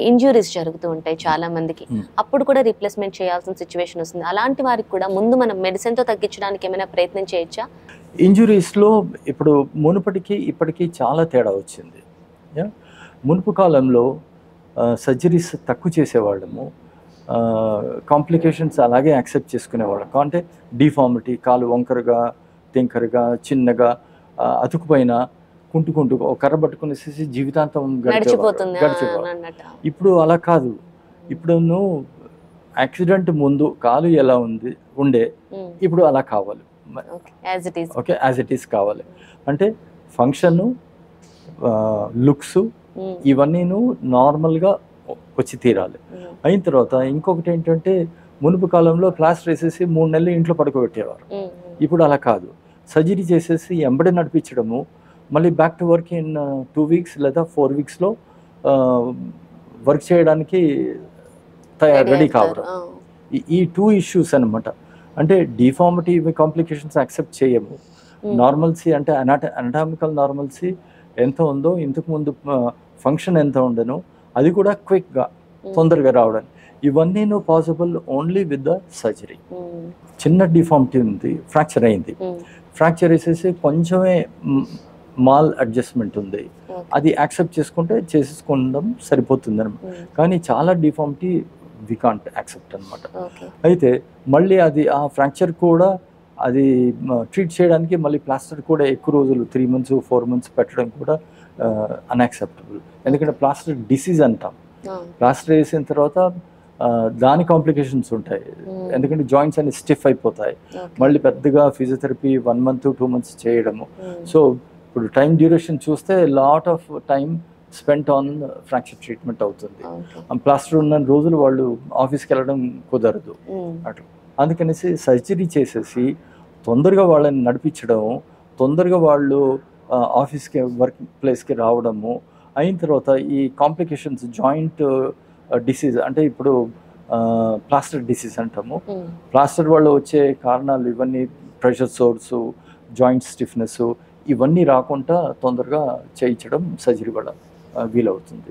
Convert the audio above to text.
Injuries జరుగుతూ ఉంటాయి చాలా మందికి. అప్పుడు కూడా రీప్లేస్మెంట్ చేయాల్సిన సిచ్యువేషన్ వస్తుంది. అలాంటి వారికి కూడా ముందు మనం మెడిసిన్తో తగ్గించడానికి ఏమైనా ప్రయత్నం చేయొచ్చా? ఇంజురీస్లో ఇప్పుడు మునుపటికి ఇప్పటికీ చాలా తేడా వచ్చింది. మునుపు కాలంలో సర్జరీస్ తక్కువ చేసేవాళ్ళము, కాంప్లికేషన్స్ అలాగే యాక్సెప్ట్ చేసుకునేవాళ్ళం. అంటే డిఫార్మిటీ, కాలు వంకరగా, తింకరగా, చిన్నగా, అతుకుపోయిన, కుంటుకుంటూ కర్ర పట్టుకునేసి జీవితాంతం గడిచేవాడు. ఇప్పుడు అలా కాదు. ఇప్పుడు నువ్వు యాక్సిడెంట్ ముందు కాలు ఎలా ఉండే ఇప్పుడు అలా కావాలి. ఓకే, యాజ్ ఇట్ ఈస్ కావాలి. అంటే ఫంక్షను, లుక్స్ ఇవన్నీ నార్మల్గా వచ్చి తీరాలి. అయిన తర్వాత ఇంకొకటి ఏంటంటే, మునుపు కాలంలో ప్లాస్టర్ వేసేసి 3 నెలలు ఇంట్లో పడుకోబెట్టేవారు. ఇప్పుడు అలా కాదు. సర్జరీ చేసేసి ఎంబడి నడిపించడము, మళ్ళీ back to work in 2 weeks లేదా 4 వీక్స్లో వర్క్ చేయడానికి రెడీ కావడం. ఈ 2 ఇష్యూస్ అనమాట. అంటే డిఫార్మిటీ కాంప్లికేషన్స్ యాక్సెప్ట్ చేయము. నార్మల్సీ అంటే అనాటమికల్ నార్మల్సీ ఎంత ఉందో, ఇంతకుముందు ఫంక్షన్ ఎంత ఉండనో అది కూడా క్విక్గా తొందరగా రావడానికి, ఇవన్నీ possible only with the surgery. చిన్న డిఫార్మిటీ ఉంది, ఫ్రాక్చర్ అయింది, ఫ్రాక్చర్ వేసేసి కొంచెమే మాల్ అడ్జస్ట్మెంట్ ఉంది, అది యాక్సెప్ట్ చేసుకుంటే చేసేసుకోవడం సరిపోతుంది అనమాట. కానీ చాలా డిఫార్మిటీ వి కాంట్ యాక్సెప్ట్ అనమాట. అయితే మళ్ళీ అది ఆ ఫ్రాక్చర్ కూడా అది ట్రీట్ చేయడానికి మళ్ళీ ప్లాస్టర్ కూడా ఎక్కువ రోజులు 3 months 4 months పెట్టడం కూడా అన్యాక్సెప్టబుల్. ఎందుకంటే ప్లాస్టర్ డిసీజ్ అంటాం. ప్లాస్టర్ వేసిన తర్వాత దాని కాంప్లికేషన్స్ ఉంటాయి. ఎందుకంటే జాయింట్స్ అన్ని స్టిఫ్ అయిపోతాయి. మళ్ళీ పెద్దగా ఫిజియోథెరపీ 1 month 2 months చేయడము. సో ఇప్పుడు టైం డ్యూరేషన్ చూస్తే lot of time spent on fracture treatment అవుతుంది. ప్లాస్టర్ ఉన్న రోజులు వాళ్ళు ఆఫీస్కి వెళ్ళడం కుదరదు అట్లా. అందుకనేసి సర్జరీ చేసేసి తొందరగా వాళ్ళని నడిపించడం, తొందరగా వాళ్ళు ఆఫీస్కి వర్క్ ప్లేస్కి రావడము, అయిన తర్వాత ఈ కాంప్లికేషన్స్ జాయింట్ డిసీజ్ అంటే ఇప్పుడు ప్లాస్టర్ డిసీజ్ అంటాము. ప్లాస్టర్ వల్ల వచ్చే కారణాలు ఇవన్నీ ప్రెషర్ సోర్స్, జాయింట్ స్టిఫ్నెస్, ఇవన్నీ రాకుండా తొందరగా చేయించడం సర్జరీ వల్ల వీలవుతుంది.